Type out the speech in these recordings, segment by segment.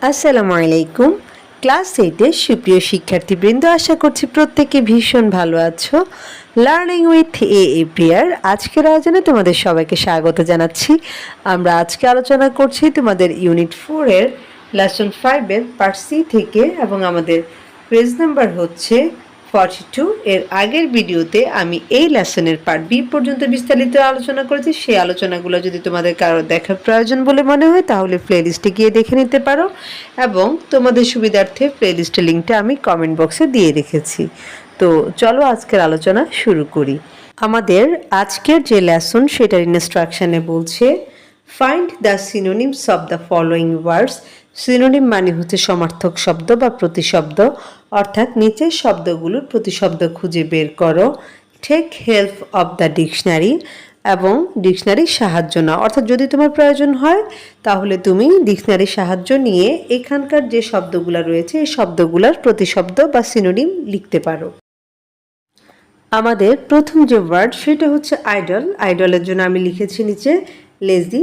আসসালামু আলাইকুম। ক্লাস 8-এর সুপ্রিয় শিক্ষার্থীবৃন্দ, আশা করছি প্রত্যেকে ভীষণ ভালো আছো। লার্নিং উইথ এপ্রিয়ার আজকের আয়োজনে তোমাদের সবাইকে স্বাগত জানাচ্ছি। আমরা আজকে আলোচনা করছি তোমাদের ইউনিট 4-এর লেসন 5-এর পার্ট সি থেকে, এবং আমাদের পেজ নাম্বার হচ্ছে 42। এর আগের ভিডিওতে আমি এই লেসনের পার্ট বি পর্যন্ত বিস্তারিত আলোচনা করেছি। সেই আলোচনাগুলো যদি তোমাদের কারো দেখার প্রয়োজন বলে মনে হয় তাহলে প্লেলিস্টে গিয়ে দেখে নিতে পারো, এবং তোমাদের সুবিধার্থে প্লেলিস্টের লিঙ্কটা আমি কমেন্ট বক্সে দিয়ে রেখেছি। তো চলো আজকের আলোচনা শুরু করি। আমাদের আজকের যে লেসন সেটার ইনস্ট্রাকশনে বলছে find the synonyms of the following words. Synonym মানে হচ্ছে সমার্থক শব্দ বা প্রতিশব্দ, অর্থাৎ নিচের শব্দগুলোর প্রতিশব্দ খুঁজে বের করো। Take help of the dictionary, এবং ডিকশনারির সাহায্য নাও, অর্থাৎ যদি তোমার প্রয়োজন হয় তাহলে তুমি ডিকশনারির সাহায্য নিয়ে এখানকার যে শব্দগুলো রয়েছে এই শব্দগুলোর প্রতিশব্দ বা সিনোনিম লিখতে পারো। আমাদের প্রথম যে ওয়ার্ড সেটা হচ্ছে আইডল। আইডলের জন্য আমি লিখেছি নিচে লেজি,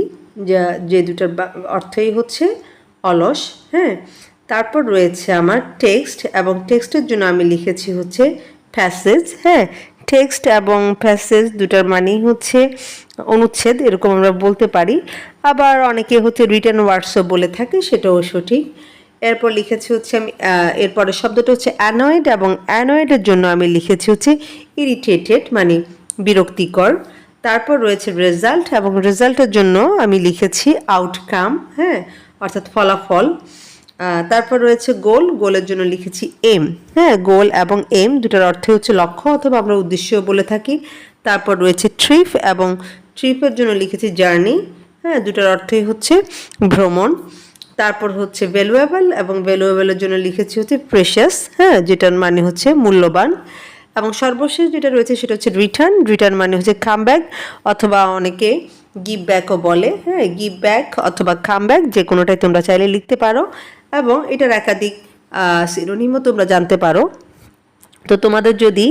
যে দুটার অর্থই হচ্ছে অলস। হ্যাঁ, তারপর রয়েছে আমার টেক্সট, এবং টেক্সটের জন্য আমি লিখেছি হচ্ছে প্যাসেজ। হ্যাঁ, টেক্সট এবং প্যাসেজ দুটার মানেই হচ্ছে অনুচ্ছেদ, এরকম আমরা বলতে পারি। আবার অনেকে হচ্ছে রিটেন ওয়ার্ডসও বলে থাকে, সেটাও সঠিক। এরপর লিখেছি হচ্ছে আমি এরপরে শব্দটা হচ্ছে অ্যানয়েড, এবং অ্যানয়েডের জন্য আমি লিখেছি হচ্ছে ইরিটেটেড মানে বিরক্তিকর। তারপর রয়েছে রেজাল্ট, এবং রেজাল্টের জন্য আমি লিখেছি আউটকাম। হ্যাঁ, অর্থাৎ ফলাফল। তারপর রয়েছে গোল, গোলের জন্য লিখেছি এম। হ্যাঁ, গোল এবং এম দুটার অর্থই হচ্ছে লক্ষ্য অথবা আমরা উদ্দেশ্যও বলে থাকি। তারপর রয়েছে ট্রিপ, এবং ট্রিপের জন্য লিখেছি জার্নি। হ্যাঁ, দুটার অর্থই হচ্ছে ভ্রমণ। তারপর হচ্ছে ভ্যালুয়েবল, এবং ভ্যালুয়েবলের জন্য লিখেছি হচ্ছে প্রেশাস। হ্যাঁ, যেটার মানে হচ্ছে মূল্যবান। এবং সর্বশেষ যেটা রয়েছে সেটা হচ্ছে রিটার্ন। রিটার্ন মানে হচ্ছে কাম ব্যাক, অথবা অনেকে গিভ ব্যাকও বলে। হ্যাঁ, গিভ ব্যাক অথবা কাম ব্যাক যে কোনোটাই তোমরা চাইলে লিখতে পারো, এবং এটার একাধিক সিনোনিমও তোমরা জানতে পারো। তো তোমাদের যদি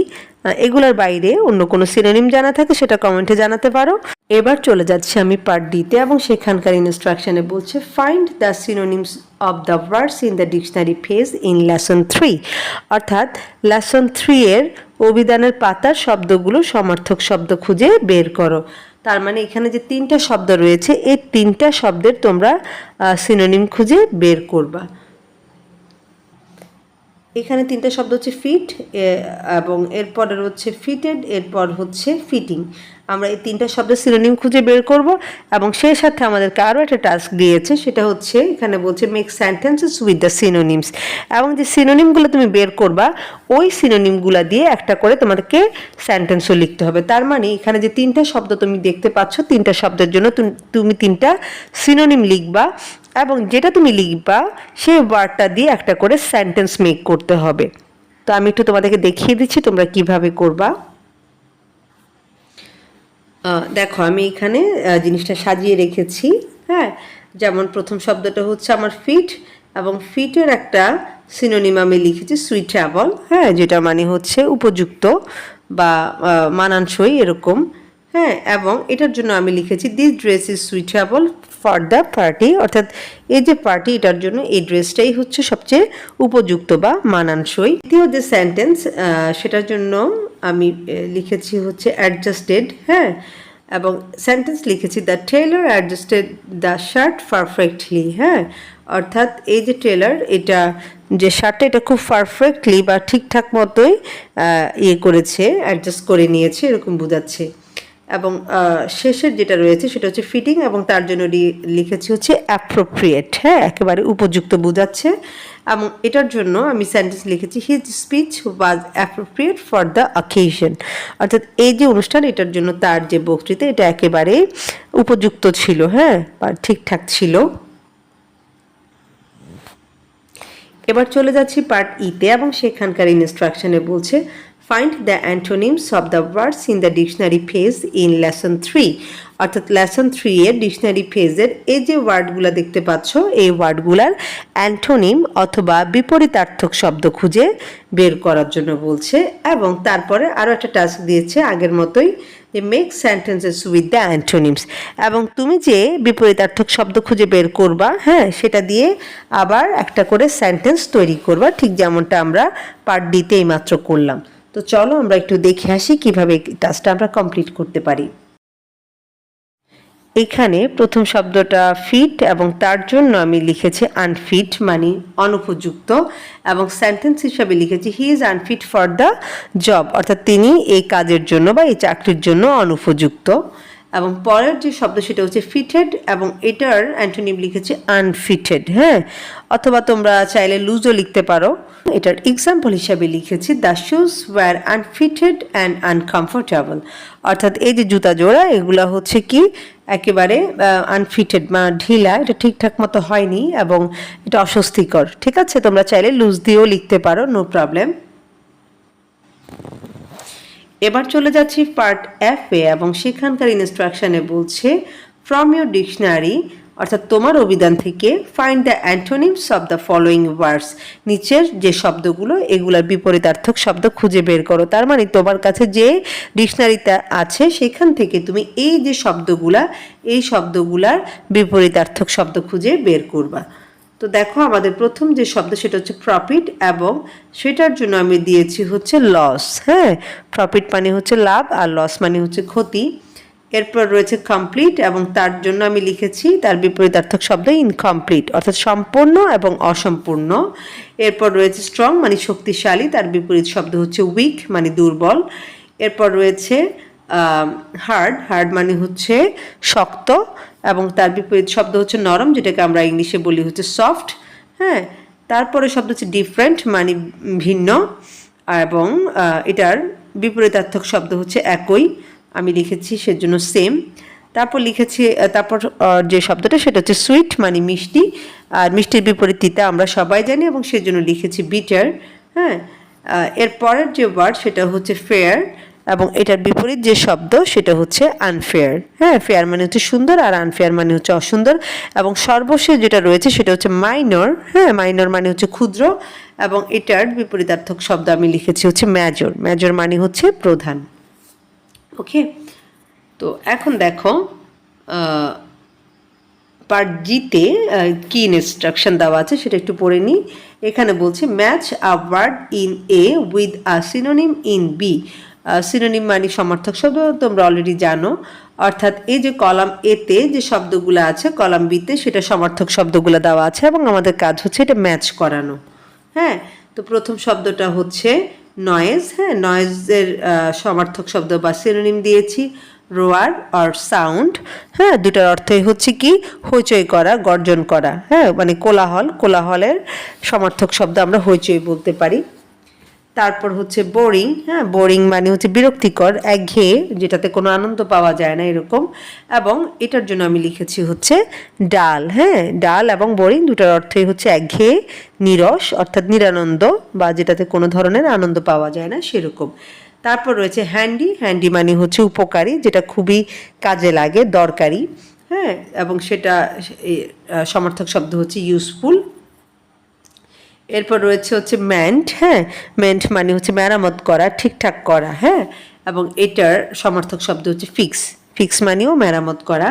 এগুলোর বাইরে অন্য কোনো সিনোনিম জানা থাকে সেটা কমেন্টে জানাতে পারো। এবার চলে যাচ্ছি আমি পার্ট ডিতে, এবং সেখানকার ইনস্ট্রাকশনে বলছে find the synonyms of the words in the dictionary page in lesson 3, অর্থাৎ লেসন 3-এর অভিধানের পাতার শব্দগুলো সমার্থক শব্দ খুঁজে বের করো। তার মানে এখানে যে 3টা শব্দ রয়েছে এই 3টা শব্দের তোমরা সিনোনিম খুঁজে বের করবা। এখানে 3টা শব্দ হচ্ছে ফিট, এবং এরপরে হচ্ছে ফিটেড, এরপর হচ্ছে ফিটিং। আমরা এই 3টা শব্দের সিনোনিম খুঁজে বের করব, এবং সেই সাথে আমাদেরকে আরও একটা টাস্ক দিয়েছে, সেটা হচ্ছে এখানে বলছে make sentences with the synonyms, এবং যে সিনোনিমগুলো তুমি বের করবা ওই সিনোনিমগুলো দিয়ে একটা করে তোমাদেরকে সেন্টেন্সও লিখতে হবে। তার মানে এখানে যে 3টা শব্দ তুমি দেখতে পাচ্ছ, 3টা শব্দের জন্য তুমি 3টা সিনোনিম লিখবা, এবং যেটা তুমি লিখবা সেই ওয়ার্ডটা দিয়ে একটা করে সেন্টেন্স মেক করতে হবে। তো আমি একটু তোমাদেরকে দেখিয়ে দিচ্ছি তোমরা কিভাবে করবা। দেখো আমি এখানে জিনিসটা সাজিয়ে রেখেছি। হ্যাঁ, যেমন প্রথম শব্দটা হচ্ছে আমার ফিট, এবং ফিটের একটা সিনোনিম আমি লিখেছি সুইটেবল। হ্যাঁ, যেটা মানে হচ্ছে উপযুক্ত বা মানানসই এরকম। হ্যাঁ, এবং এটার জন্য আমি লিখেছি this dress is suitable for the party, অর্থাৎ এই যে পার্টি এটার জন্য এই ড্রেসটাই হচ্ছে সবচেয়ে উপযুক্ত বা মানানসই। দ্বিতীয় যে সেন্টেন্স সেটার জন্য আমি লিখেছি হচ্ছে অ্যাডজাস্টেড। হ্যাঁ, এবং সেন্টেন্স লিখেছি the Taylor adjusted the shirt perfectly. হ্যাঁ, অর্থাৎ এই যে টেইলর এটা যে শার্টটা এটা খুব পারফেক্টলি বা ঠিকঠাক মতোই করেছে, অ্যাডজাস্ট করে নিয়েছে এরকম বোঝাচ্ছে। এবং শেষের যেটা রয়েছে সেটা হচ্ছে ফিটিং, এবং তার জন্য লিখেছি হচ্ছে অ্যাপ্রোপ্রিয়েট। হ্যাঁ, একেবারে উপযুক্ত বোঝাচ্ছে। এবং এটার জন্য আমি সেন্টেন্স লিখেছি his speech was appropriate for the occasion, অর্থাৎ এই যে অনুষ্ঠান এটার জন্য তার যে বক্তৃতা এটা একেবারে উপযুক্ত ছিল। হ্যাঁ, বা ঠিকঠাক ছিল। এবার চলে যাচ্ছি পার্ট ইতে, এবং সেখানকার ইনস্ট্রাকশনে বলছে find the antonyms of the words in the dictionary page in lesson 3, অর্থাৎ লেসন 3-এর ডিকশনারি পেজের এই যে ওয়ার্ডগুলো দেখতে পাচ্ছ এই ওয়ার্ডগুলার অ্যান্টোনিম অথবা বিপরীতার্থক শব্দ খুঁজে বের করার জন্য বলছে। এবং তারপরে আরও একটা টাস্ক দিয়েছে আগের মতোই, they make sentences with the antonyms. এবং তুমি যে বিপরীতার্থক শব্দ খুঁজে বের করবা, হ্যাঁ, সেটা দিয়ে আবার একটা করে সেন্টেন্স তৈরি করবা, ঠিক যেমনটা আমরা পার্ট ডিতে এইমাত্র করলাম। তো চলো আমরা একটু দেখে আসি কীভাবে টাস্কটা আমরা কমপ্লিট করতে পারি। এখানে প্রথম শব্দটা ফিট এবং তার জন্য আমি লিখেছি আনফিট মানে অনুপযুক্ত, এবং সেন্টেন্স হিসাবে লিখেছি he is unfit for the job, অর্থাৎ তিনি এই কাজের জন্য বা এই চাকরির জন্য অনুপযুক্ত। এবং পরের যে শব্দ সেটা হচ্ছে ফিটেড, এবং এটার অ্যান্টোনিম লিখেছি আনফিটেড, হ্যাঁ, অথবা তোমরা চাইলে লুজও লিখতে পারো। এটার এক্সাম্পল হিসাবে লিখেছি the shoes were unfitted and uncomfortable, অর্থাৎ এই যে জুতা জোড়া এগুলা হচ্ছে কি একেবারে আনফিটেড বা ঢিলা, এটা ঠিকঠাক মতো হয়নি এবং এটা অস্বস্তিকর। ঠিক আছে, তোমরা চাইলে লুজ দিয়েও লিখতে পারো, নো প্রবলেম। এবার চলে যাচ্ছি পার্ট এফ এ, এবং সেখানকার ইনস্ট্রাকশনে বলছে ফ্রম ইউর ডিকশনারি, অর্থাৎ তোমার অভিধান থেকে find the antonyms of the following words, নিচের যে শব্দগুলো এগুলোর বিপরীতার্থক শব্দ খুঁজে বের করো। তার মানে তোমার কাছে যে ডিকশনারিটা আছে সেখান থেকে তুমি এই যে শব্দগুলা এই শব্দগুলার বিপরীতার্থক শব্দ খুঁজে বের করবা। তো দেখো আমাদের প্রথম যে শব্দ সেটা হচ্ছে প্রফিট, এবং সেটার জন্য আমি দিয়েছি হচ্ছে লস, হ্যাঁ, প্রফিট মানে হচ্ছে লাভ আর লস মানে হচ্ছে ক্ষতি। এরপর রয়েছে কমপ্লিট, এবং তার জন্য আমি লিখেছি তার বিপরীতার্থক শব্দ ইনকমপ্লিট, অর্থাৎ সম্পূর্ণ এবং অসম্পূর্ণ। এরপর রয়েছে স্ট্রং মানে শক্তিশালী, তার বিপরীত শব্দ হচ্ছে উইক মানে দুর্বল। এরপর রয়েছে হার্ড মানে হচ্ছে শক্ত, এবং তার বিপরীত শব্দ হচ্ছে নরম, যেটাকে আমরা ইংলিশে বলি হচ্ছে সফট, হ্যাঁ। তারপরে শব্দ হচ্ছে ডিফারেন্ট মানে ভিন্ন, এবং এটার বিপরীতার্থক শব্দ হচ্ছে একই, আমি লিখেছি সেজন্য সেম। তারপর লিখেছি তারপর যে শব্দটা সেটা হচ্ছে সুইট মানে মিষ্টি, আর মিষ্টির বিপরীত তিতা আমরা সবাই জানি, এবং সেজন্য লিখেছি বিটার, হ্যাঁ। এরপরের যে ওয়ার্ড সেটা হচ্ছে ফেয়ার, এবং এটার বিপরীত যে শব্দ সেটা হচ্ছে আনফেয়ার, হ্যাঁ। ফেয়ার মানে হচ্ছে সুন্দর আর আনফেয়ার মানে হচ্ছে অসুন্দর। এবং সর্বশেষ যেটা রয়েছে সেটা হচ্ছে মাইনর, হ্যাঁ, মাইনর মানে হচ্ছে ক্ষুদ্র, এবং এটার বিপরীতার্থক শব্দ আমি লিখেছি হচ্ছে মেজর, মেজর মানে হচ্ছে প্রধান। ওকে, তো এখন দেখো পার্ট জিতে কি ইনস্ট্রাকশন দেওয়া আছে সেটা একটু পড়ে নিই। এখানে বলছে match a word in A with a synonym in B. Synonym মানে সমার্থক শব্দ, তোমরা অলরেডি জানো, অর্থাৎ এই যে কলাম এতে যে শব্দগুলো আছে কলাম বিতে সেটা সমার্থক শব্দগুলো দেওয়া আছে, এবং আমাদের কাজ হচ্ছে এটা ম্যাচ করানো, হ্যাঁ। তো প্রথম শব্দটা হচ্ছে নয়েজ, হ্যাঁ, নয়েজের সমার্থক শব্দ বা সিনোনিম দিয়েছি রোয়ার অর সাউন্ড, হ্যাঁ, দুটার অর্থই হচ্ছে কি হইচই করা, গর্জন করা, হ্যাঁ, মানে কোলাহল, কোলাহলের সমার্থক শব্দ আমরা হইচই বলতে পারি। তারপর হচ্ছে বোরিং, হ্যাঁ, বোরিং মানে হচ্ছে বিরক্তিকর, একঘেয়ে, যেটাতে কোনো আনন্দ পাওয়া যায় না এরকম। এবং এটার জন্য আমি লিখেছি হচ্ছে ডাল, হ্যাঁ, ডাল এবং বোরিং দুটার অর্থই হচ্ছে একঘেয়ে, নিরস অর্থাৎ নিরানন্দ, বা যেটাতে কোনো ধরনের আনন্দ পাওয়া যায় না সেরকম। তারপর রয়েছে হ্যান্ডি, হ্যান্ডি মানে হচ্ছে উপকারী, যেটা খুবই কাজে লাগে, দরকারি, হ্যাঁ, এবং সেটা সমার্থক শব্দ হচ্ছে ইউজফুল। এরপর রয়েছে হচ্ছে মেন্ট, হ্যাঁ, মেন্ট মানে হচ্ছে মেরামত করা, ঠিকঠাক করা, হ্যাঁ, এবং এটার সমার্থক শব্দ হচ্ছে ফিক্স, ফিক্স মানেও মেরামত করা।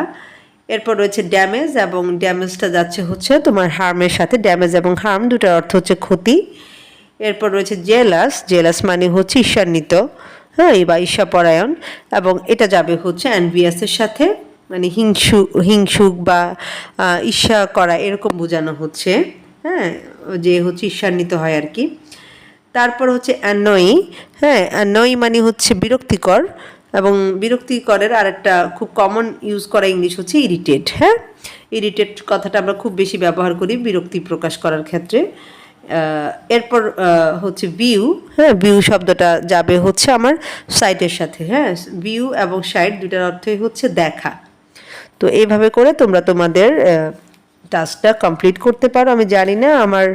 এরপর রয়েছে ড্যামেজ, এবং ড্যামেজটা যাচ্ছে হচ্ছে তোমার হার্মের সাথে, ড্যামেজ এবং হার্ম দুটার অর্থ হচ্ছে ক্ষতি। এরপর রয়েছে জেলাস, জেলাস মানে হচ্ছে ঈর্ষান্বিত, হ্যাঁ, বা ঈর্ষাপরায়ণ, এবং এটা যাবে হচ্ছে অ্যানভিয়াসের সাথে, মানে হিংসুক বা ঈর্ষা করা এরকম বোঝানো হচ্ছে, হ্যাঁ, যে হচ্ছে ঈর্ষান্বিত হয় আর কি। তারপর হচ্ছে অ্যানয়ি, হ্যাঁ, অ্যানয়ি মানে হচ্ছে বিরক্তিকর, এবং বিরক্তিকরের আরেকটা খুব কমন ইউজ করা ইংলিশ হচ্ছে ইরিটেট, হ্যাঁ, ইরিটেট কথাটা আমরা খুব বেশি ব্যবহার করি বিরক্তি প্রকাশ করার ক্ষেত্রে। এরপর হচ্ছে ভিউ, হ্যাঁ, ভিউ শব্দটা যাবে হচ্ছে আমার সাইটের সাথে, হ্যাঁ, ভিউ এবং সাইট দুটার অর্থই হচ্ছে দেখা। তো এইভাবে করে তোমরা তোমাদের টাস্কটা কমপ্লিট করতে পারো। আমি জানি না আমার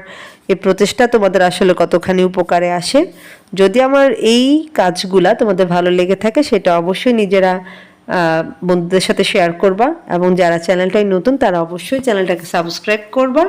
এই প্রচেষ্টা তোমাদের আসলে কতখানি উপকারে আসে। যদি আমার এই কাজগুলা তোমাদের ভালো লেগে থাকে সেটা অবশ্যই নিজেরা বন্ধুদের সাথে শেয়ার করবা, এবং যারা চ্যানেলটাই নতুন তারা অবশ্যই চ্যানেলটাকে সাবস্ক্রাইব করবা।